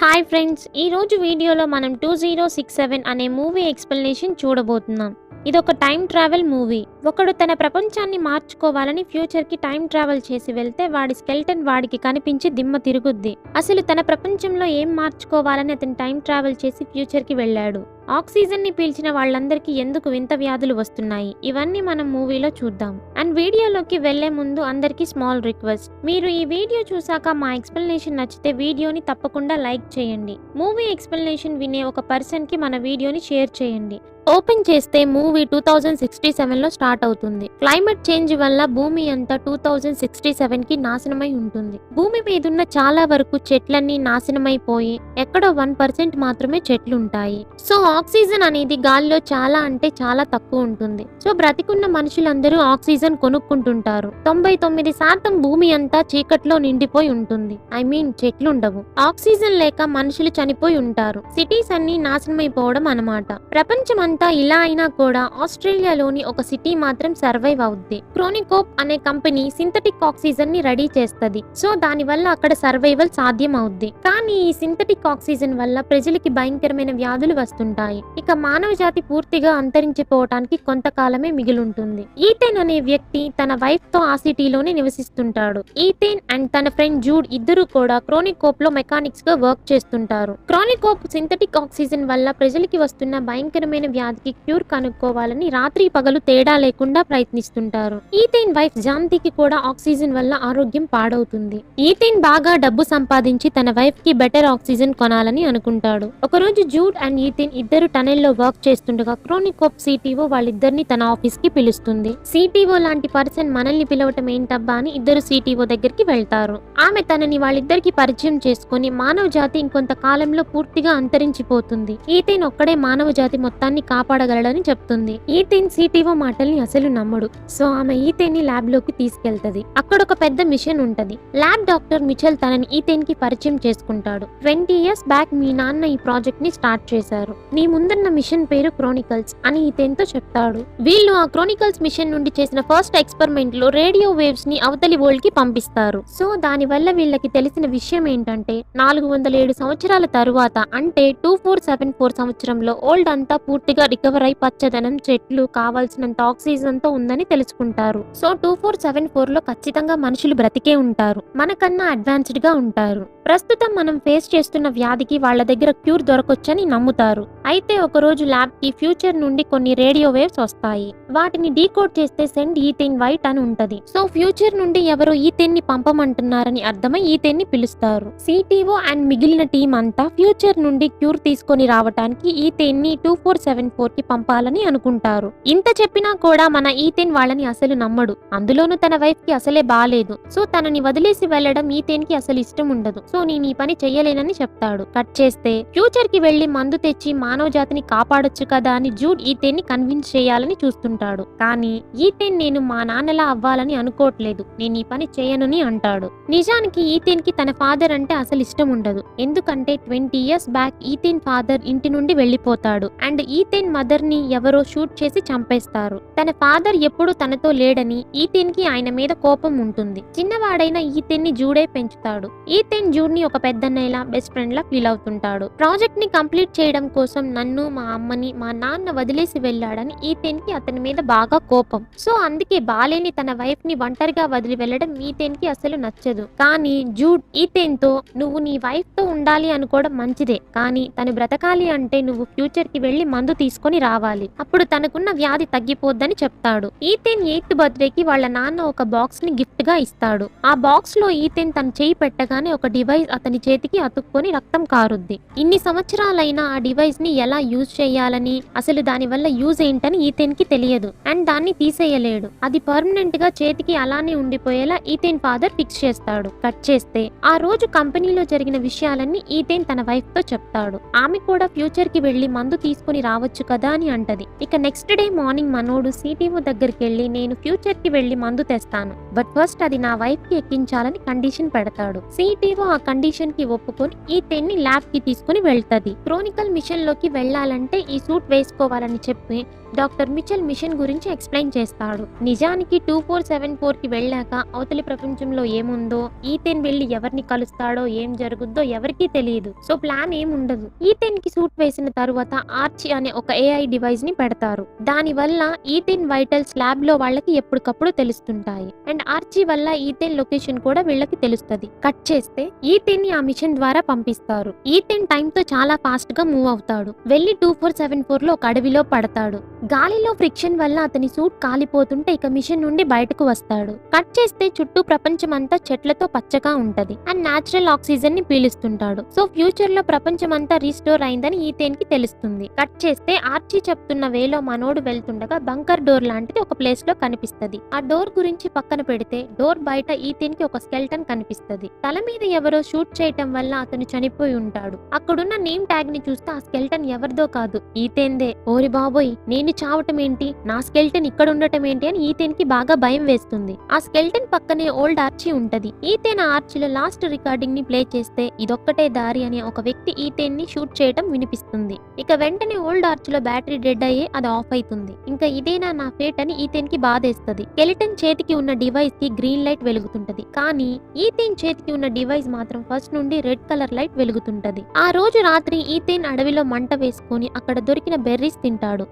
Hi friends, ఈరోజు వీడియోలో మనం 2067 అనే మూవీ ఎక్స్ప్లెనేషన్ చూడబోతున్నాం. ఇదొక టైం ట్రావెల్ మూవీ. ఒకడు తన ప్రపంచాన్ని మార్చుకోవాలని ఫ్యూచర్కి టైం ట్రావెల్ చేసి వెళ్తే వాడి స్కెల్టన్ వాడికి కనిపించి దిమ్మ తిరుగుద్ది. అసలు తన ప్రపంచంలో ఏం మార్చుకోవాలని అతను టైం ట్రావెల్ చేసి ఫ్యూచర్కి వెళ్ళాడు. ఆక్సిజన్ ని పీల్చిన వాళ్ళందరికీ ఎందుకు వింత వ్యాధులు వస్తున్నాయి, ఇవన్నీ మనం మూవీలో చూద్దాం. అండ్ వీడియోలోకి వెళ్లే ముందు అందరికీ స్మాల్ రిక్వెస్ట్, మీరు ఈ వీడియో చూసాక మా ఎక్స్ప్లెనేషన్ నచ్చితే వీడియోని తప్పకుండా లైక్ చేయండి. మూవీ ఎక్స్ప్లెనేషన్ వినే ఒక పర్సన్ కి మన వీడియోని షేర్ చేయండి. ఓపెన్ చేస్తే మూవీ 2067లో స్టార్ట్ అవుతుంది. క్లైమేట్ చేంజ్ వల్ల భూమి అంతా 2067కి నాశనమై ఉంటుంది. భూమి మీదున్న చాలా వరకు చెట్లన్నీ నాశనమైపోయి ఎక్కడో 1% మాత్రమే చెట్లు ఉంటాయి. సో ఆక్సిజన్ అనేది గాలిలో చాలా అంటే చాలా తక్కువ ఉంటుంది. సో బ్రతికున్న మనుషులందరూ ఆక్సిజన్ కొనుక్కుంటుంటారు. 99% భూమి అంతా చీకట్లో నిండిపోయి ఉంటుంది. చెట్లుండవు. ఆక్సిజన్ లేక మనుషులు చనిపోయి ఉంటారు. సిటీస్ అన్ని నాశనమైపోవడం అన్నమాట. ప్రపంచం ఇలా అయినా కూడా ఆస్ట్రేలియాలోని ఒక సిటీ మాత్రం సర్వైవ్ అవుద్ది. క్రోనికోప్ అనే కంపెనీ సింథటిక్ ఆక్సిజన్ ని రెడీ చేస్తది. సో దాని వల్ల అక్కడ సర్వైవల్ సాధ్యం అవుద్ది. కానీ ఈ సింథటిక్ ఆక్సిజన్ వల్ల ప్రజలకి భయంకరమైన వ్యాధులు వస్తుంటాయి. ఇక మానవ జాతి పూర్తిగా అంతరించిపోవటానికి కొంతకాలమే మిగిలుంటుంది. ఈథేన్ అనే వ్యక్తి తన వైఫ్ తో ఆ సిటీలోనే నివసిస్తుంటాడు. ఈథేన్ అండ్ తన ఫ్రెండ్ జూడ్ ఇద్దరు కూడా క్రోనికోప్ లో మెకానిక్స్ గా వర్క్ చేస్తుంటారు. క్రోనికోప్ సింథటిక్ ఆక్సిజన్ వల్ల ప్రజలకి వస్తున్న భయంకరమైన వ్యాధికి క్యూర్ కనుక్కోవాలని రాత్రి పగలు తేడా లేకుండా ప్రయత్నిస్తుంటారు. ఈథేన్ వైఫ్ జాంతికి కూడా ఆక్సిజన్ వల్ల ఆరోగ్యం పాడవుతుంది. ఈథేన్ బాగా డబ్బు సంపాదించి తన వైఫ్ కి బెటర్ ఆక్సిజన్ కొనాలని అనుకుంటాడు. ఒకరోజు జూడ్ అండ్ ఈథేన్ ఇద్దరు టనెల్లో వర్క్ చేస్తుండగా క్రోనికోప్ సిటిఓ వాళ్ళిద్దరిని తన ఆఫీస్ కి పిలుస్తుంది. సిటిఓ లాంటి పర్సన్ మనల్ని పిలవటం ఏంటబ్బా అని ఇద్దరు సిటిఓ దగ్గరికి వెళ్తారు. ఆమె తనని వాళ్ళిద్దరికి పరిచయం చేసుకుని మానవ జాతి ఇంకొంత కాలంలో పూర్తిగా అంతరించిపోతుంది. ఈథేన్ ఒక్కడే మానవ జాతి మొత్తాన్ని కాపాడగలడని చెప్తుంది. ఈథేన్ సిటిఓ మాటల్ని అసలు నమ్మడు. సో ఆమె ఈథేన్ ని ల్యాబ్ లోకి తీసుకెళ్తది. అక్కడ ఒక పెద్ద మిషన్ ఉంటది. ల్యాబ్ డాక్టర్ మిచెల్ తనని ఈథేన్ కి పరిచయం చేసుకుంటాడు. 20 years బ్యాక్ మీ నాన్న ఈ ప్రాజెక్ట్ ని స్టార్ట్ చేశారు. నీ ముందున్న మిషన్ పేరు క్రోనికల్స్ అని ఈథేన్ తో చెప్తాడు. వీళ్ళు ఆ క్రోనికల్స్ మిషన్ నుండి చేసిన ఫస్ట్ ఎక్స్పెరిమెంట్ లో రేడియో వేవ్స్ ని అవతలి వరల్డ్ కి పంపిస్తారు. సో దాని వల్ల వీళ్ళకి తెలిసిన విషయం ఏంటంటే 407 సంవత్సరాల తరువాత అంటే 2474 సంవత్సరంలో ఓల్డ్ అంతా పూర్తిగా రికవర్ అయి పచ్చదనం, చెట్లు, కావాల్సినంత ఆక్సిజన్ తో ఉందని తెలుసుకుంటారు. సో 2474లో ఖచ్చితంగా మనుషులు బ్రతికే ఉంటారు. మనకన్నా అడ్వాన్స్డ్ గా ఉంటారు. ప్రస్తుతం మనం ఫేస్ చేస్తున్న వ్యాధికి వాళ్ళ దగ్గర క్యూర్ దొరకొచ్చని నమ్ముతారు. అయితే ఒక రోజు ల్యాబ్ కి ఫ్యూచర్ నుండి కొన్ని రేడియో వేవ్స్ వస్తాయి. వాటిని డీకోడ్ చేస్తే సెండ్ ఈథేన్ వైట్ అని ఉంటది. సో ఫ్యూచర్ నుండి ఎవరో ఈథేన్ ని పంపమంటున్నారని అర్థమై ఈథేన్ ని పిలుస్తారు. సిటిఓ అండ్ మిగిలిన టీం అంతా ఫ్యూచర్ నుండి క్యూర్ తీసుకొని రావటానికి ఈథేన్ ని 2474కి పంపాలని అనుకుంటారు. ఇంత చెప్పినా కూడా మన ఈథేన్ వాళ్ళని అసలు నమ్మడు. అందులోనూ తన వైఫ్ కి అసలే బాలేదు. సో తనని వదిలేసి వెళ్లడం ఈథేన్ కి అసలు ఇష్టం ఉండదు. సో నేను ఈ పని చెయ్యలేనని చెప్తాడు. కట్ చేస్తే ఫ్యూచర్ కి వెళ్లి మందు తెచ్చి మానవ జాతిని కాపాడొచ్చు కదా అని జూడ్ ఈథేన్ ని కన్విన్స్ చేయాలని చూస్తుంటాడు. కానీ ఈథేన్ నేను మా నాన్నలా అవ్వాలని అనుకోవట్లేదు, నేను ఈ పని చేయనని అంటాడు. నిజానికి ఈథేన్ కి తన ఫాదర్ అంటే అసలు ఇష్టం ఉండదు. ఎందుకంటే 20 years బ్యాక్ ఈథేన్ ఫాదర్ ఇంటి నుండి వెళ్లిపోతాడు అండ్ ఈథేన్ మదర్ ని ఎవరో షూట్ చేసి చంపేస్తారు. తన ఫాదర్ ఎప్పుడు తనతో లేడని ఈథేన్ కి ఆయన మీద కోపం ఉంటుంది. చిన్నవాడైన ఈథేన్ ని జూడే పెంచుతాడు. ఈథేన్ జూడ్ ని ఒక పెద్దన్నయ్యలా బెస్ట్ ఫ్రెండ్ లా ఫీల్ అవుతుంటాడు. ప్రాజెక్ట్ ని కంప్లీట్ చేయడం కోసం నన్ను, మా అమ్మని, మా నాన్న వదిలేసి వెళ్ళాడని ఈథేన్ కి అతని మీద బాగా కోపం. సో అందుకే బాలేని తన వైఫ్ ని ఒంటరిగా వదిలి వెళ్ళడం ఈథేన్ కి అసలు నచ్చదు. కానీ జూడ్ ఈథేన్ తో నువ్వు నీ వైఫ్ తో ఉండాలి అనుకోవడం మంచిదే, కానీ తను బ్రతకాలి అంటే నువ్వు ఫ్యూచర్ కి వెళ్లి మందు తీసుకొని రావాలి. అప్పుడు తనకున్న వ్యాధి తగ్గిపోద్దని చెప్తాడు. ఈథేన్ 8th బర్త్డేకి వాళ్ళ నాన్న ఒక బాక్స్ ని గిఫ్ట్ గా ఇస్తాడు. ఆ బాక్స్ లో ఈథేన్ తన చేయి పెట్టగానే ఒక డివైస్ అతని చేతికి అతుక్కొని రక్తం కారుద్ది. ఇన్ని సంవత్సరాలైనా ఆ డివైస్ ని ఎలా యూజ్ చేయాలని, అసలు దాని వల్ల యూజ్ ఏంటని ఈథేన్ కి తెలియదు అండ్ దాన్ని తీసేయలేడు. అది పర్మనెంట్ గా చేతికి అలానే ఉండిపోయేలా ఈథేన్ ఫాదర్ ఫిక్స్ చేస్తాడు. కట్ చేస్తే ఆ రోజు కంపెనీలో జరిగిన విషయాలన్నీ ఈథేన్ తన వైఫ్ తో చెప్తాడు. ఆమె కూడా ఫ్యూచర్ కి వెళ్లి మందు తీసుకుని రావచ్చు కదా అని అంటది. ఇక నెక్స్ట్ డే మార్నింగ్ మనోడు సిటిఓ దగ్గరికి వెళ్లి నేను ఫ్యూచర్ కి వెళ్లి మందు తెస్తాను, బట్ ఫస్ట్ అది నా వైఫ్ కి ఎక్కించాలని కండిషన్ పెడతాడు. సిటిఓ ఆ కండిషన్ కి ఒప్పుకొని ఈథేన్ ని ల్యాబ్ కి తీసుకుని వెళ్తది. క్రోనికల్ మిషన్ లోకి వెళ్లాలంటే ఈ సూట్ వేసుకోవాలని చెప్పి డాక్టర్ మిచెల్ మిషన్ గురించి ఎక్స్ప్లెయిన్ చేస్తాడు. నిజానికి 2474 కి వెళ్ళాక అవతలి ప్రపంచంలో ఏముందో, ఈథేన్ వెళ్లి ఎవరిని కలుస్తాడో, ఏం జరుగుద్దో ఎవరికీ తెలియదు. సో ప్లాన్ ఏముండదు. ఈథేన్ కి సూట్ వేసిన తరువాత ఆర్చి అనే ఒక ఏఐ డివైస్ ని పెడతారు. దాని వల్ల ఈథేన్ వైటల్స్ ల్యాబ్ లో వాళ్ళకి ఎప్పటికప్పుడు తెలుస్తుంటాయి. అండ్ ఆర్చి వల్ల ఈథేన్ లొకేషన్ కూడా వీళ్ళకి తెలుస్తుంది. కట్ చేస్తే ఈథేన్ ని ఆ మిషన్ ద్వారా పంపిస్తారు. ఈథేన్ టైం తో చాలా ఫాస్ట్ గా మూవ్ అవుతాడు. వెళ్లి 2474 లో ఒక అడవిలో పడతాడు. గాలిలో ఫ్రిక్షన్ వల్ల అతని సూట్ కాలిపోతుంటే ఇక మిషన్ నుండి బయటకు వస్తాడు. కట్ చేస్తే చుట్టూ ప్రపంచం అంతా చెట్లతో పచ్చగా ఉంటది. అండ్ నేచురల్ ఆక్సిజన్ ని పీలుస్తుంటాడు. సో ఫ్యూచర్ లో ప్రపంచం అంతా రీస్టోర్ అయిందని ఈథేన్ కి తెలుస్తుంది. కట్ చేస్తే ఆర్చి చెప్తున్న వేలో మనోడు వెళ్తుండగా బంకర్ డోర్ లాంటిది ఒక ప్లేస్ లో కనిపిస్తది. ఆ డోర్ గురించి పక్కన పెడితే డోర్ బయట ఈథేన్ కి ఒక స్కెల్టన్ కనిపిస్తది. తల మీద ఎవరో షూట్ చేయటం వల్ల అతను చనిపోయి ఉంటాడు. అక్కడున్న నేమ్ ట్యాగ్ ని చూస్తే ఆ స్కెల్టన్ ఎవరిదో కాదు, ఈథేన్దే. ఓరి బాబోయ్, నేను చావటం ఏంటి, నా స్కెల్టన్ ఇక్కడ ఉండటం ఏంటి అని ఈథేన్ కి బాగా భయం వేస్తుంది. ఆ స్కెల్టన్ పక్కనే ఓల్డ్ ఆర్చి ఉంటది. ఈథేన్ ఆ ఆర్చిలో లాస్ట్ రికార్డింగ్ ని ప్లే చేస్తే ఇదొక్కటే దారి అనే ఒక వ్యక్తి ఈథేన్ ని షూట్ చేయటం వినిపిస్తుంది. ఇక వెంటనే ఓల్డ్ ఆర్చిలో బ్యాటరీ డెడ్ అయ్యి అది ఆఫ్ అవుతుంది. ఇంకా ఇదేనా నా ఫేట్ అని ఈథేన్ కి బాధేస్తది. స్కెలిటన్ చేతికి ఉన్న డివైస్ కి గ్రీన్ లైట్ వెలుగుతుంటది. కానీ ఈథేన్ చేతికి ఉన్న డివైస్ మాత్రం ఫస్ట్ నుండి రెడ్ కలర్ లైట్ వెలుగుతుంటది. ఆ రోజు రాత్రి ఈథేన్ అడవిలో మంట వేసుకుని అక్కడ దొరికిన బెర్రీస్ తింటాడు.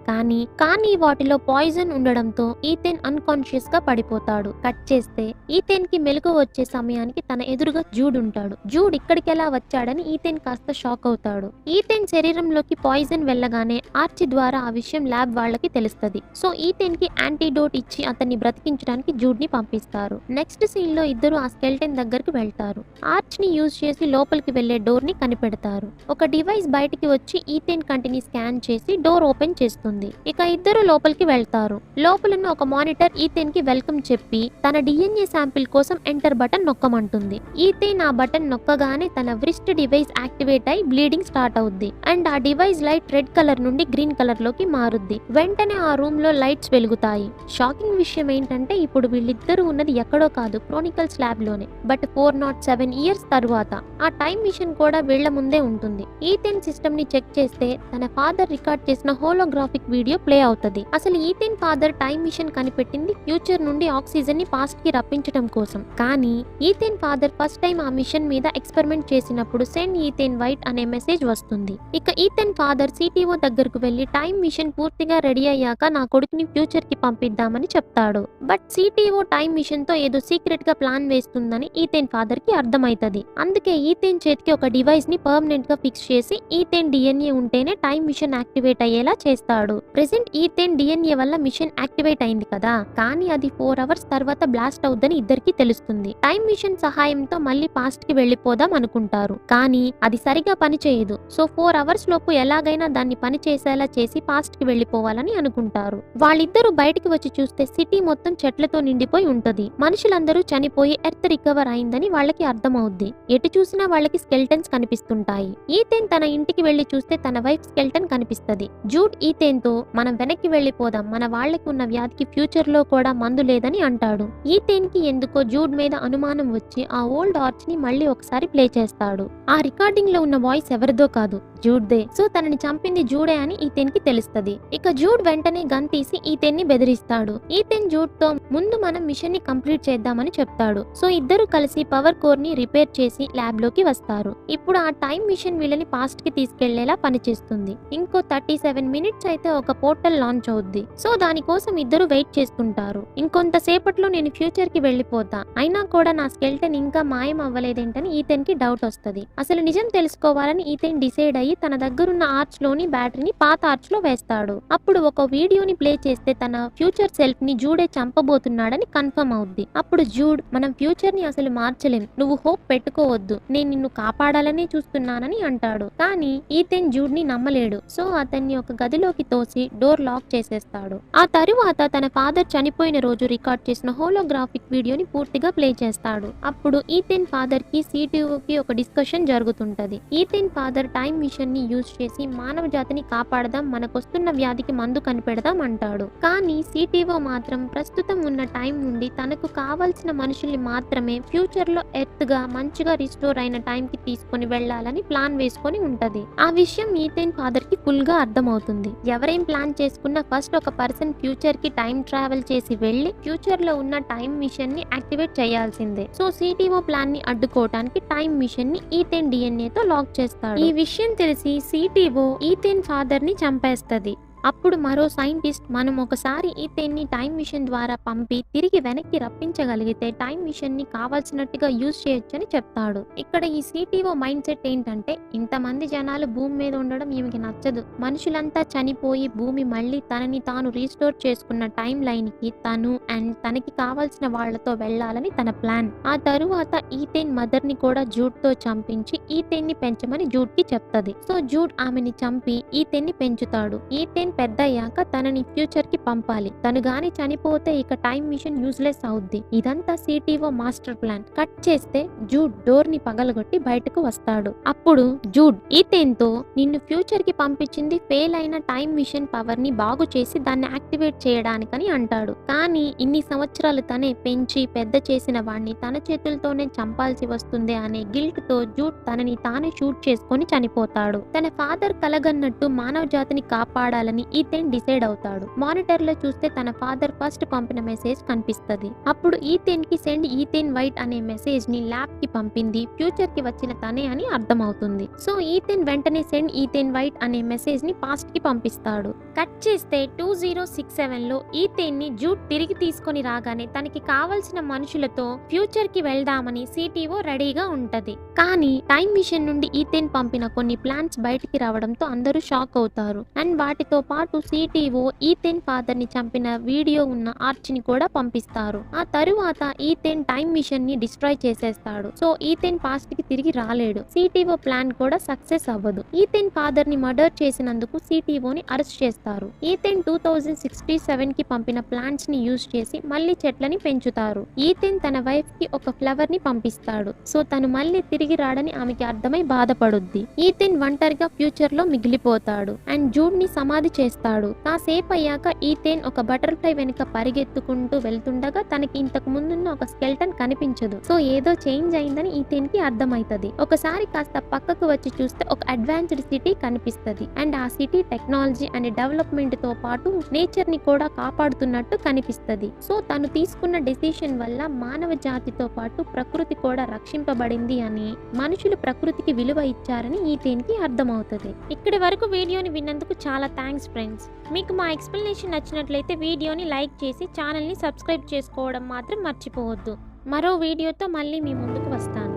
కానీ వాటిలో పాయిజన్ ఉండడంతో ఈథేన్ అన్కాన్షియస్ గా పడిపోతాడు. కట్ చేస్తే ఈథేన్ కి మెలకువ వచ్చే సమయానికి తన ఎదురుగా జూడ్ ఉంటాడు. జూడ్ ఇక్కడికి ఎలా వచ్చాడని ఈథేన్ కాస్త షాక్ అవుతాడు. ఈథేన్ శరీరంలోకి పాయిజన్ వెళ్ళగానే ఆర్చి ద్వారా ఆ విషయం ల్యాబ్ వాళ్ళకి తెలుస్తది. సో ఈథేన్ కి యాంటీడోట్ ఇచ్చి అతన్ని బ్రతికించడానికి జూడ్ ని పంపిస్తారు. నెక్స్ట్ సీన్ లో ఇద్దరు ఆ స్కెల్టన్ దగ్గరికి వెళ్తారు. ఆర్చ్ ని యూజ్ చేసి లోపలికి వెళ్లే డోర్ ని కనిపెడతారు. ఒక డివైస్ బయటికి వచ్చి ఈథేన్ కంటిని స్కాన్ చేసి డోర్ ఓపెన్ చేస్తుంది. ఇక ఇద్దరు లోపలికి వెళ్తారు. లోపలున్న ఒక మానిటర్ ఈథేన్ కి వెల్కమ్ చెప్పి తన డిఎన్ఏ శాంపిల్ కోసం ఎంటర్ బటన్ నొక్కమంటుంది. ఈథేన్ ఆ బటన్ నొక్కగానే తన వ్రిస్ట్ డివైస్ యాక్టివేట్ అయి బ్లీడింగ్ స్టార్ట్ అవుద్ది. అండ్ ఆ డివైస్ లైట్ రెడ్ కలర్ నుండి గ్రీన్ కలర్ లోకి మారుద్ది. వెంటనే ఆ రూమ్ లో లైట్స్ వెలుగుతాయి. షాకింగ్ విషయం ఏంటంటే ఇప్పుడు వీళ్ళిద్దరూ ఉన్నది ఎక్కడో కాదు, క్రోనికల్స్ ల్యాబ్ లోనే. బట్ 407 ఇయర్స్ తరువాత ఆ టైం మిషన్ కూడా వీళ్ల ముందే ఉంటుంది. ఈథేన్ సిస్టమ్ ని చెక్ చేస్తే తన ఫాదర్ రికార్డ్ చేసిన హోలోగ్రాఫిక్ వీడియో ప్లే అవుతది. అసలు ఈథేన్ ఫాదర్ టైం మిషన్ కనిపెట్టింది ఫ్యూచర్ నుండి ఆక్సిజన్ ని పాస్ట్ కి రప్పించడం కోసం. కానీ ఈథేన్ ఫాదర్ ఫస్ట్ టైం ఆ మిషన్ మీద ఎక్స్పెరిమెంట్ చేసినప్పుడు సెండ్ ఈథేన్ వైట్ అనే మెసేజ్ వస్తుంది. ఇక ఈథేన్ ఫాదర్ సిటిఓ దగ్గరకు వెళ్లి టైం మిషన్ పూర్తిగా రెడీ అయ్యాక నా కొడుకుని ఫ్యూచర్ కి పంపిద్దామని చెప్తాడు. బట్ సిటిఓ టైం మిషన్ తో ఏదో సీక్రెట్ గా ప్లాన్ వేస్తుందని ఈథేన్ ఫాదర్ కి అర్థమైతది. అందుకే ఈథేన్ చేతికి ఒక డివైస్ ని పర్మనెంట్ గా ఫిక్స్ చేసి ఈథేన్ డిఎన్ఏ ఉంటేనే టైం మిషన్ యాక్టివేట్ అయ్యేలా చేస్తాడు. ప్రెసెంట్ ఈథేన్ డిఎన్ఏ వల్ల మిషన్ యాక్టివేట్ అయింది కదా, కానీ అది 4 అవర్స్ తర్వాత బ్లాస్ట్ అవుద్దని ఇద్దరికి తెలుస్తుంది. టైం మిషన్ సహాయంతో మళ్ళీ పాస్ట్ కి వెళ్లిపోదాం అనుకుంటారు. కానీ అది సరిగా పని చేయదు. సో 4 అవర్స్ లోపు ఎలాగైనా దాన్ని పని చేసేలా చేసి పాస్ట్ కి వెళ్లిపోవాలని అనుకుంటారు. వాళ్ళిద్దరూ బయటికి వచ్చి చూస్తే సిటీ మొత్తం చెట్లతో నిండిపోయి ఉంటది. మనుషులందరూ చనిపోయి ఎర్త్ రికవర్ అయిందని వాళ్ళకి అర్థమవుద్ది. ఎటు చూసినా వాళ్ళకి స్కెల్టన్స్ కనిపిస్తుంటాయి. ఈథేన్ తన ఇంటికి వెళ్లి చూస్తే తన వైఫ్ స్కెల్టన్ కనిపిస్తది. జూడ్ ఈథేన్ తో మనం వెనక్కి వెళ్లిపోదాం, మన వాళ్ళకి ఉన్న వ్యాధికి ఫ్యూచర్ లో కూడా మందు లేదని అంటాడు. ఈథేన్ కి ఎందుకో జూడ్ మీద అనుమానం వచ్చి ఆ ఓల్డ్ ఆర్చ్ ని మళ్ళీ ఒకసారి ప్లే చేస్తాడు. ఆ రికార్డింగ్ లో ఉన్న వాయిస్ ఎవరిదో కాదు, జూడ్ దే. సో తనని చంపింది జూడే అని ఈథేన్ కి తెలుస్తది. ఇక జూడ్ వెంటనే గన్ తీసి ఈథేన్ ని బెదిరిస్తాడు. ఈథేన్ జూడ్ తో ముందు మనం మిషన్ ని కంప్లీట్ చేద్దామని చెప్తాడు. సో ఇద్దరు కలిసి పవర్ కోర్ ని రిపేర్ చేసి ల్యాబ్ లోకి వస్తారు. ఇప్పుడు ఆ టైం మిషన్ వీళ్ళని పాస్ట్ కి తీసుకెళ్లేలా పనిచేస్తుంది. ఇంకో 37 మినిట్స్ అయితే ఒక పోర్టల్ లాంచ్ అవుద్ది. సో దానికోసం ఇద్దరు వెయిట్ చేస్తుంటారు. ఇంకొంతసేపట్లో నేను ఫ్యూచర్ కి వెళ్లిపోతా, అయినా కూడా నా స్కెల్టన్ ఇంకా మాయం అవ్వలేదేంటని ఈథేన్ కి డౌట్ వస్తది. అసలు నిజం తెలుసుకోవాలని ఈథేన్ డిసైడ్ అయ్యి తన దగ్గరున్న ఆర్చ్ లోని బ్యాటరీని పాత ఆర్చ్ లో వేస్తాడు. అప్పుడు ఒక వీడియోని ప్లే చేస్తే తన ఫ్యూచర్ సెల్ఫ్ ని జూడే చంపబోతున్నాడని కన్ఫర్మ్ అవుద్ది. అప్పుడు జూడ్, మనం ఫ్యూచర్ ని అసలు మార్చలేం, నువ్వు హోప్ పెట్టుకోవద్దు, నేను నిన్ను కాపాడాలనే చూస్తున్నానని అంటాడు. కానీ ఈథేన్ జూడ్ ని నమ్మలేడు. సో అతన్ని ఒక గదిలోకి తోసి డోర్ లాక్ చేసేస్తాడు. ఆ తరువాత తన ఫాదర్ చనిపోయిన రోజు రికార్డ్ చేసిన హోలోగ్రాఫిక్ వీడియోని పూర్తిగా ప్లే చేస్తాడు. అప్పుడు ఈథేన్ ఫాదర్ కి సిటిఓ కి ఒక డిస్కషన్ జరుగుతుంటది. Ethan father time machine machine ని యూజ్ చేసి మానవ జాతిని కాపాడదాం, మనకొస్తున్న వ్యాధికి మందు కనిపెడదాం అంటాడు. కానీ సిటీఓ మాత్రం ప్రస్తుతం ఉన్న టైం నుండి తనకు కావాల్సిన మనుషుల్ని మాత్రమే ఫ్యూచర్ లో ఎర్త్ గా మంచిగా రిస్టోర్ అయిన టైం కి తీసుకొని వెళ్లాలని ప్లాన్ వేసుకొని ఉంటది. ఆ విషయం ఈథేన్ ఫాదర్ కి ఫుల్ గా అర్థమవుతుంది. ఎవరేం ప్లాన్ చేసుకున్నా ఫస్ట్ ఒక పర్సన్ ఫ్యూచర్ కి టైం ట్రావెల్ చేసి వెళ్లి ఫ్యూచర్ లో ఉన్న టైం మిషన్ ని యాక్టివేట్ చేయాల్సిందే. సో సిటీఓ ప్లాన్ ని అడ్డుకోవడానికి టైం మిషన్ ని ఈథేన్ DNA తో లాక్ చేస్తాడు. ఈ విషయం తెలిసి సిటీఓ ఈథేన్ ఫాదర్ ని చంపేస్తది. అప్పుడు మరో సైంటిస్ట్ మనం ఒకసారి ఈథేన్ ని టైం మిషన్ ద్వారా పంపి తిరిగి వెనక్కి రప్పించగలిగితే టైం మిషన్ ని కావాల్సినట్టుగా యూజ్ చేయొచ్చని చెప్తాడు. ఇక్కడ ఈ సిటీఓ మైండ్ సెట్ ఏంటంటే ఇంతమంది జనాలు భూమి మీద ఉండడం ఈమెకి నచ్చదు. మనుషులంతా చనిపోయి భూమి మళ్ళీ తనని తాను రీస్టోర్ చేసుకున్న టైం లైన్ కి తను అండ్ తనకి కావాల్సిన వాళ్లతో వెళ్లాలని తన ప్లాన్. ఆ తరువాత ఈథేన్ మదర్ ని కూడా జూడ్ తో చంపించి ఈథేన్ ని పెంచమని జూడ్ కి చెప్తది. సో జూడ్ ఆమెని చంపి ఈథేన్ ని పెంచుతాడు. ఈథేన్ పెద్దయ్యాక తనని ఫ్యూచర్ కి పంపాలి. తను గాని చనిపోతే ఇక టైం మిషన్ యూజ్లెస్ అవుద్ది. ఇదంతా సిటీఓ మాస్టర్ ప్లాన్. కట్ చేస్తే జూడ్ డోర్ ని పగలగొట్టి బయటకు వస్తాడు. అప్పుడు జూడ్ ఈథేన్ తో నిన్ను ఫ్యూచర్ కి పంపించింది ఫెయిల్ అయిన టైం మిషన్ పవర్ ని బాగు చేసి దాన్ని యాక్టివేట్ చేయడానికని అంటాడు. కానీ ఇన్ని సంవత్సరాలు తనే పెంచి పెద్ద చేసిన వాణ్ణి తన చేతులతోనే చంపాల్సి వస్తుంది అనే గిల్ట్ తో జూడ్ తనని తానే షూట్ చేసుకొని చనిపోతాడు. తన ఫాదర్ కలగన్నట్టు మానవ జాతిని కాపాడాలని ఈథేన్ డిసైడ్ అవుతాడు. మానిటర్ లో చూస్తే తన ఫాదర్ ఫస్ట్ పంపిన మెసేజ్ కనిపిస్తది. అప్పుడు ఈథేన్ కి సెండ్ ఈథేన్ వైట్ అనే మెసేజ్ ని ల్యాబ్ కి పంపింది ఫ్యూచర్ కి వచ్చిన తనే అని అర్థమవుతుంది. సో ఈథేన్ వెంటనే సెండ్ ఈథేన్ వైట్ అనే మెసేజ్ ని పాస్ట్ కి పంపిస్తాడు. కట్ చేస్తే 2067 లో ఈథేన్ ని జూడ్ తిరిగి తీసుకొని రాగానే తనకి కావలసిన మనుషులతో ఫ్యూచర్ కి వెళ్దామని సిటీఓ రెడీగా ఉంటది. కానీ టైం మిషన్ నుండి ఈథేన్ పంపిన కొన్ని ప్లాన్స్ బయటికి రావడంతో అందరూ షాక్ అవుతారు. అండ్ వాటితో పాటు సిటీఓ ఈథేన్ ఫాదర్ ని చంపిన వీడియో ఉన్న ఆర్చ్ ని కూడా పంపిస్తారు. ఆ తరువాత ఈథేన్ టైం మిషన్ ని డిస్ట్రాయ్ చేసేస్తాడు. సో ఈథేన్ పాస్ట్ కి తిరిగి రాలేడు. సిటీఓ ప్లాన్ కూడా సక్సెస్ అవ్వదు. ఈథేన్ ఫాదర్ ని మర్డర్ చేసినందుకు సిటీఓని అరెస్ట్ చేస్తారు. ఈథేన్ 2067 కి పంపిన ప్లాంట్స్ ని యూజ్ చేసి మళ్ళీ చెట్లని పెంచుతారు. ఈథేన్ తన వైఫ్ కి ఒక ఫ్లవర్ ని పంపిస్తాడు. సో తను మళ్ళీ తిరిగి రాడని ఆమెకి అర్థమై బాధపడుద్ది. ఈథేన్ ఒంటరిగా ఫ్యూచర్ లో మిగిలిపోతాడు. అండ్ జూడ్ ని సమాధి చేస్తాడు. కాసేపు అయ్యాక ఈథేన్ ఒక బటర్ఫ్లై వెనుక పరిగెత్తుకుంటూ వెళ్తుండగా తనకి ఇంతకు ముందున్న ఒక స్కెల్టన్ కనిపించదు. సో ఏదో చేంజ్ అయిందని ఈథేన్ కి అర్థమైతది. ఒకసారి కాస్త పక్కకు వచ్చి చూస్తే ఒక అడ్వాన్స్డ్ సిటీ కనిపిస్తది. అండ్ ఆ సిటీ టెక్నాలజీ అండ్ డెవలప్మెంట్ తో పాటు నేచర్ ని కూడా కాపాడుతున్నట్టు కనిపిస్తది. సో తను తీసుకున్న డెసిషన్ వల్ల మానవ జాతితో పాటు ప్రకృతి కూడా రక్షింపబడింది అని, మనుషులు ప్రకృతికి విలువ ఇచ్చారని ఈథేన్ కి అర్థమవుతది. ఇక్కడి వరకు వీడియోని విన్నందుకు చాలా థ్యాంక్స్ ఫ్రెండ్స్. మీకు మా ఎక్స్ప్లెనేషన్ నచ్చినట్లయితే వీడియోని లైక్ చేసి ఛానల్ని సబ్స్క్రైబ్ చేసుకోవడం మాత్రం మర్చిపోవద్దు. మరో వీడియోతో మళ్ళీ మీ ముందుకు వస్తాను.